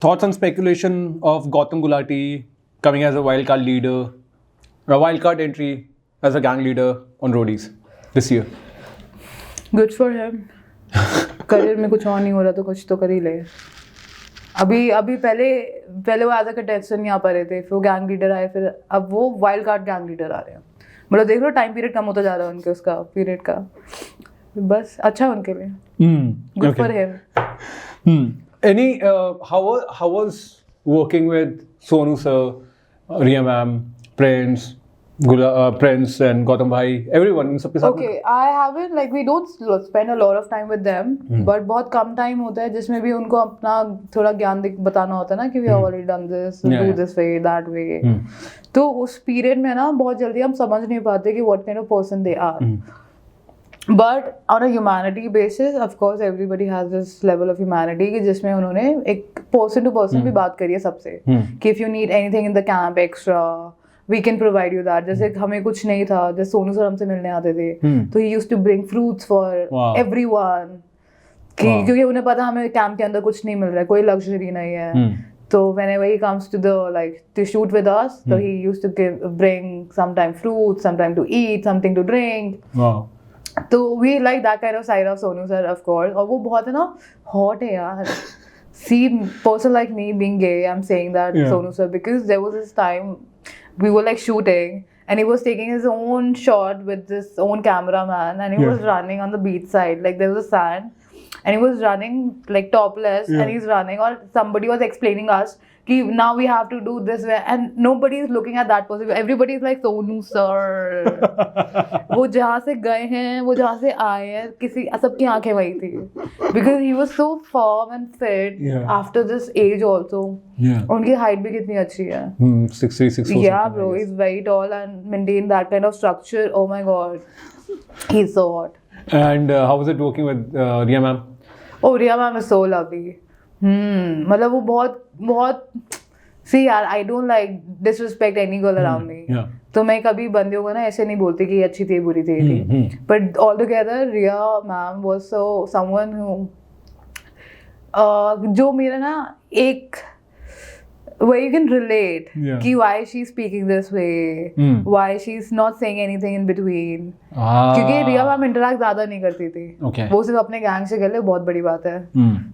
Thoughts on speculation of Gautam Gulati coming as a wildcard leader, a wildcard entry as a gang leader on Roadies this year? Good for him. Career में कुछ और नहीं हो रहा तो कुछ तो कर ही ले. अभी पहले वो एज अ कंटेस्टेंट नहीं आ पा रहे थे, फिर वो गैंग लीडर आए, फिर अब वो वाइल्ड कार्ड गैंग लीडर आ रहे हैं. मतलब देख लो टाइम पीरियड कम होता जा रहा है उनके, उसका पीरियड का. बस अच्छा है उनके लिए. Good for him. Any how was working with Sonu sir, Riya ma'am, Prince and Gautam bhai, everyone in सबके साथ? Okay, I haven't, like, we don't spend a lot of time with them, but बहुत कम time होता है जिसमें भी उनको अपना थोड़ा ज्ञान बताना होता है ना कि we have already done this, do this way, that way. तो उस पीरियड में ना बहुत जल्दी हम समझ नहीं पाते कि what kind of person they are. But on a humanity basis, of course, everybody has this level of humanity कि जिसमें उन्होंने एक person to person भी बात करी है सबसे कि if you need anything in the camp extra, we can provide you that. जैसे हमें कुछ नहीं था, जैसे सोनू सर हमसे मिलने आते थे तो he used to bring fruits for everyone क्योंकि उन्हें पता हमें कैंप के अंदर कुछ नहीं मिल रहा है, कोई लग्जरी नहीं है. So whenever he comes to shoot with us, so he used to bring sometime fruits, sometime to eat, something to drink. Wow. तो we like that kind of side of Sonu sir, of course. और वो बहुत है ना hot है यार. See, person like me being gay, I'm saying that Sonu sir, because there was this time we were like shooting and he was taking his own shot with this own cameraman and he was running on the beach side, like there was a sand and he was running like topless and he's running, or somebody was explaining us कि now we have to do this way and nobody is looking at that person, everybody is like Sonu sir. वो जहाँ से गए हैं, वो जहाँ से आए हैं, किसी सबकी आंखें वही थी because he was so firm and fit after this age also. उनकी हाइट भी कितनी अच्छी है. 6'3", 6'4". Yeah bro, he's very tall and maintain that kind of structure. Oh my god, he's so hot. And how was it working with Riya ma'am? Oh, Riya ma'am is so lovely. मतलब वो बहुत see यार, I don't like disrespect any girl around me. तो मैं कभी बंदियों को ना ऐसे नहीं बोलती कि ये अच्छी थी बुरी थी. But altogether Riya ma'am was so someone who जो मेरा ना एक where you can relate कि why she's speaking this way, why she's not saying anything in between. क्योंकि रिया मैम इंटरैक्ट ज्यादा नहीं करती थी. वो सिर्फ अपने गैंग से कर ले, बहुत बड़ी बात है.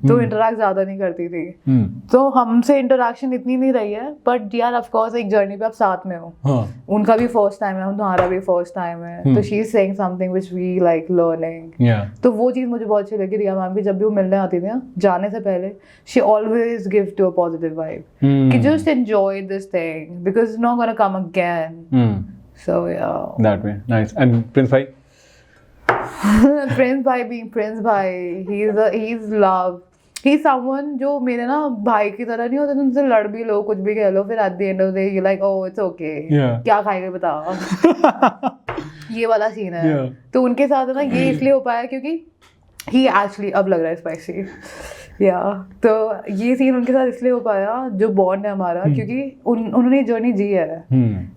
तो इंटरैक्ट ज्यादा नहीं करती थी. तो हमसे इंटरैक्शन इतनी नहीं रही है, बट यार ऑफ कोर्स एक जर्नी पे आप साथ में हो. उनका भी फर्स्ट टाइम है, तुम्हारा भी फर्स्ट टाइम है, तो she is saying something which we like learning. तो वो चीज मुझे बहुत अच्छी लगी रिया मैम की. जब भी वो मिलने आती थी ना, जाने से पहले she always give to a positive vibe कि just enjoy this thing because it's not gonna come again. So yeah, that way. Nice. And Prince bhai? Prince bhai being Prince bhai, he's love. He's someone जो मेरे ना भाई की तरह नहीं होता, तुमसे लड़ भी लो, कुछ भी कह लो, फिर at the end of the day you're like, oh it's okay. क्या खाएंगे बताओ. ये वाला सीन है. तो उनके साथ है ना ये इसलिए हो पाया क्योंकि he actually अब लग रहा है स्पाइसी. तो ये सीन उनके साथ इसलिए हो पाया, जो बॉन्ड है हमारा, क्योंकि उन्होंने जर्नी जी है,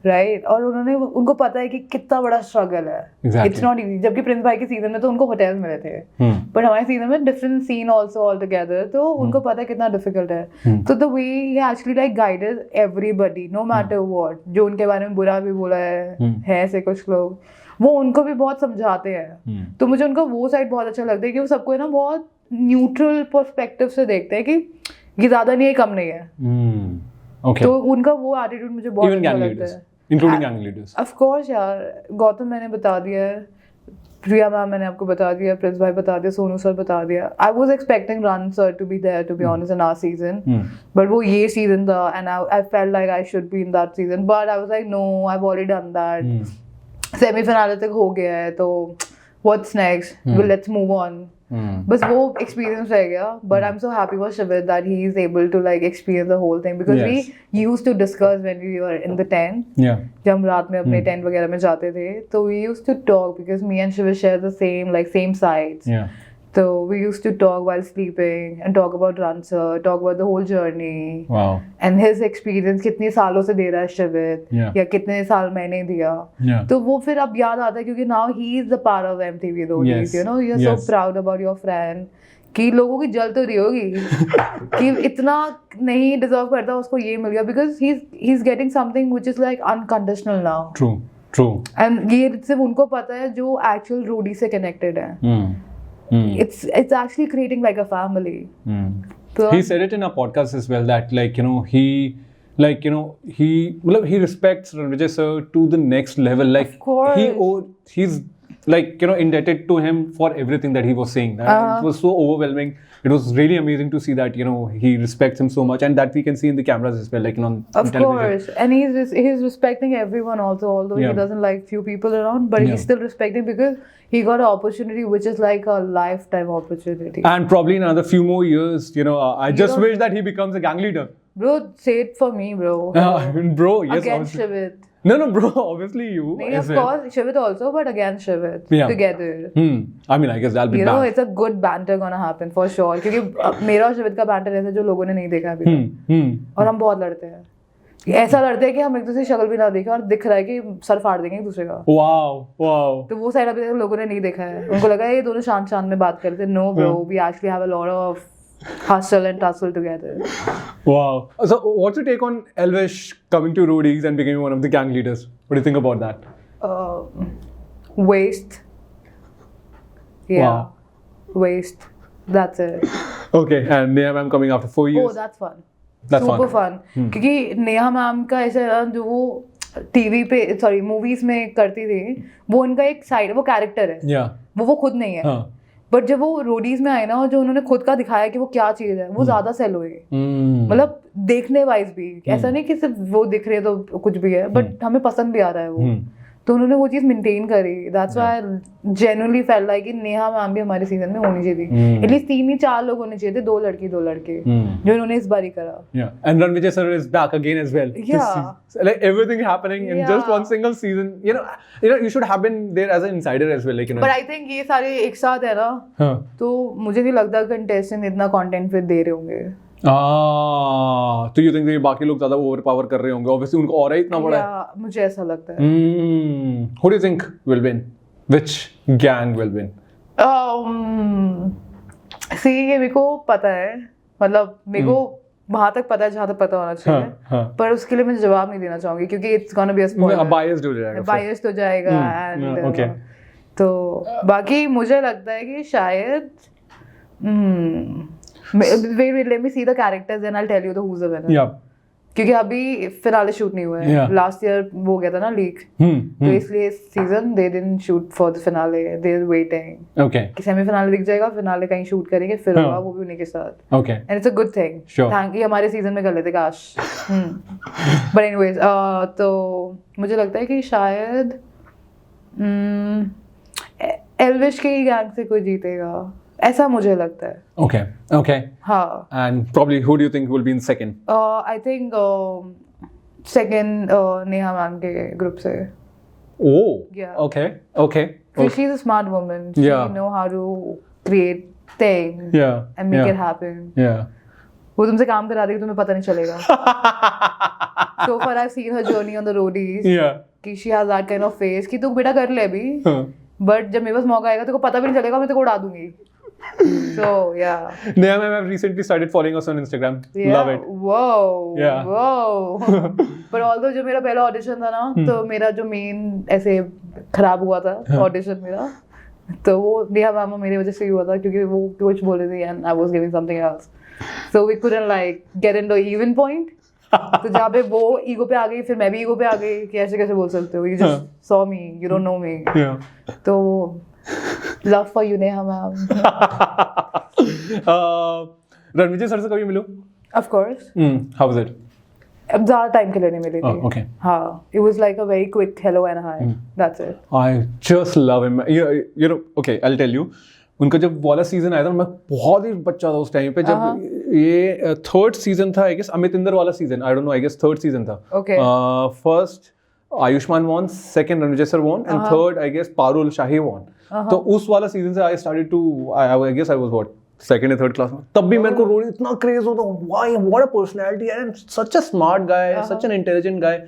राइट. और उनको पता है कि कितना बड़ा स्ट्रगल है. It's not easy. जबकि प्रिंस भाई के सीजन में तो उनको होटल मिले थे, बट हमारे सीजन में different scene also all together. तो उनको पता है कितना डिफिकल्ट है. तो the way he actually like guided everybody no matter what. जो उनके बारे में बुरा भी बोला है ऐसे कुछ लोग, वो उनको भी बहुत समझाते हैं. तो मुझे उनका वो साइड बहुत अच्छा लगता है कि वो सबको है ना बहुत न्यूट्रल पर्सपेक्टिव से देखते हैं कि ये ज्यादा नहीं है, कम नहीं है. तो उनका वो एटीट्यूड मुझे बहुत अच्छा लगता है. Including gang leaders of course यार. गौतम मैंने बता दिया है, प्रिया मैम मैंने आपको बता दिया, प्रिंस भाई बता दिया, सोनू सर बता दिया. I was expecting Rann sir to be there to be honest in our season, but वो ये सीजन था and I felt like I should be in that season, but I was like no, I have already done that. Semifinal तक हो गया है, तो what's next, let's move on. बस वो एक्सपीरियंस रह गया. But I am so happy for Shivir that he is able to like experience the whole thing, because we used to discuss when we were in the tent. जब हम रात में अपने tent वगैरह में जाते थे, तो we used to talk because me and Shivir share the same sides. So we used to talk while sleeping and talk about Ransa, talk about the whole journey. Wow. And his experience कितने सालों से दे रहा है शिविर, या कितने साल मैंने दिया. तो वो फिर अब याद आता है क्योंकि now he is the part of MTV Roadies. You know, you're so proud about your friend कि लोगों की जल तो रही होगी कि इतना नहीं डिजर्व करता उसको ये मिल गया, because he is getting something which is like unconditional now. True. And ये सिर्फ उनको पता है जो एक्चुअल रूडी से कनेक्टेड है. It's actually creating like a family. So, he said it in a podcast as well that he respects Ranvijay sir to the next level. Like of course. He's indebted to him for everything that he was saying. It was so overwhelming. It was really amazing to see that he respects him so much, and that we can see in the cameras as well, like on of television. course. And he's respecting everyone also, although he doesn't like few people around, but he's still respecting because he got an opportunity which is like a lifetime opportunity. And probably in another few more years, I just wish that he becomes a gang leader. Bro, say it for me, bro. Bro, yes. Against Shivit. No, bro, obviously you. Of course, Shivit also, but against Shivit. Together. I mean, I guess that'll be bad. It's a good banter gonna happen for sure. क्योंकि मेरा और शिवित का banter ऐसा जो लोगों ने नहीं देखा अभी तक. और हम बहुत लड़ते हैं. ऐसा लड़ते हैं कि हम एक दूसरे की शक्ल भी ना देखें और दिख रहा है कि सर फाड़ देंगे एक दूसरे का. वाओ. तो वो साइड अभी तक लोगों ने नहीं देखा है. उनको लगा ये दोनों शांत शांत में बात करते हैं. No bro, we actually have a lot of hustle and tussle together. Wow. So what's your take on Elvish coming to Roadies and becoming one of the gang leaders? What do you think about that? Waste. Yeah. Wow. Waste. That's it. Okay. And Neha ma'am coming after 4 years. Oh, that's fun. Super fun. क्योंकि Neha ma'am का ऐसा जो वो TV पे movies में करती थी, वो उनका एक साइड, वो कैरेक्टर है. वो खुद नहीं है. बट जब वो रोडीज में आए ना, और जो उन्होंने खुद का दिखाया कि वो क्या चीज है, वो ज्यादा सेल हुई. मतलब देखने वाइज भी ऐसा नहीं कि सिर्फ वो दिख रही है तो कुछ भी है, बट हमें पसंद भी आ रहा है वो. तो उन्होंने वो चीज मेंटेन करी. That's why I genuinely felt like कि नेहा मैम भी हमारे सीजन में होनी चाहिए थी. एटलीस्ट 3-4 लोग होने चाहिए थे, 2 लड़की 2 लड़के, जो इन्होंने इस बार ही करा. And Ranvijay sir is back again as well. Like everything happening in just one single season. You should have been there as an insider as well. But I think ये सारे एक साथ है ना, तो मुझे नहीं लगता कंटेस्टेंट इतना कंटेंट फिर दे रहे होंगे. तो you think ये बाकी लोग ज्यादा ओवर पावर कर रहे होंगे? Obviously उनको और इतना बड़ा है. मुझे ऐसा लगता है. Who do you think will win? Which gang will win? See, ये मेरे को पता है, मतलब मेरे को वहाँ तक पता है जहाँ तक पता होना चाहिए, पर उसके लिए मैं जवाब नहीं देना चाहूँगी क्योंकि it's gonna be a spoiler. Biased हो जाएगा. And तो बाकी मुझे लगता है कि शायद wait, let me see the characters then I'll tell you who's the winner. क्योंकि अभी फिनाले शूट नहीं हुआ है. लास्ट ईयर वो गया था ना लीक, तो इसलिए season they didn't shoot for the finale. They are waiting. Okay. कि सेमीफिनाले दिख जाएगा, फिनाले कहीं शूट करेंगे, फिर होगा वो भी उन्हीं के साथ. Okay. And it's a good thing. Thank you. हमारे सीजन में कर लेते काश. बट एनीवेज, तो मुझे लगता है कि शायद एल्विश के गैंग से कोई जीतेगा, ऐसा मुझे लगता है. Okay. हाँ. And probably who do you think will be in second? I think second Neha ma'am के ग्रुप से. Oh. Yeah. Okay. She's a smart woman. She know how to create things. And make it happen. वो तुमसे काम करा देगी, तुम्हें पता नहीं चलेगा. So far I've seen her journey on the roadies. कि she has that kind of face कि तू बेटा कर ले अभी. But जब मेरे पास मौका आएगा तो पता भी नहीं चलेगा, मैं तेरे को उड़ा दूंगी. So yeah. Neha ma'am have recently started following us on Instagram. Love it. Wow. But although जो मेरा पहला ऑडिशन था ना, तो मेरा जो मेन ऐसे खराब हुआ था ऑडिशन मेरा, तो वो नेहा मैम मेरी वजह से ही हुआ था क्योंकि वो कुछ बोल रही थी and I was giving something else. So we couldn't like get into even point. तो जहाँ पे वो ईगो पे आ गई, फिर मैं भी ईगो पे आ गई कि ऐसे कैसे बोल सकते हो, you just saw me, you don't know me. तो love for you Neha ma'am. Ranvijay sir से कभी मिलो? Of course. How was it? अब ज़्यादा टाइम के लिए नहीं मिली थी. Okay. हाँ, it was like a very quick hello and hi. That's it. I just love him. You know, okay, I'll tell you. उनका जब वाला सीजन आया था, मैं बहुत ही बच्चा था उस टाइम पे, जब ये थर्ड सीजन था, आई गेस अमित इंदर वाला season, I don't know, I guess third season था. First Ayushmann won, second Ranvijay sir won, and third I guess Parul Shahi won. तो उस वाला सीजन से I started to, I guess I was what, second या third class में. तब भी मेरे को रोडी इतना क्रेज होता, why, what a personality and such a smart guy, such an intelligent guy.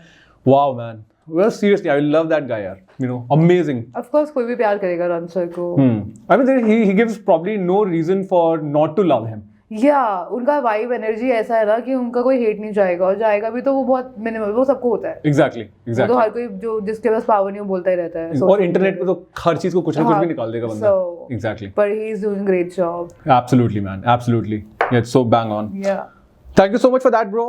Wow man, well, seriously, I love that guy, yaar. You know, amazing. Of course कोई भी प्यार करेगा रणसर को. I mean, he gives probably no reason for not to love him. उनका vibe energy ऐसा है ना कि उनका कोई हेट नहीं जाएगा, और जाएगा भी तो वो बहुत मिनिमल, वो सबको होता है. Exactly. तो हर कोई जो जिसके पास पावर नहीं वो बोलता ही रहता है. और इंटरनेट पे तो हर चीज को कुछ ना कुछ भी निकाल देगा बंदा. Exactly. But he is doing a great job. Absolutely, man. Absolutely. Yeah, it's so bang on. Yeah. Thank you so much for that, bro.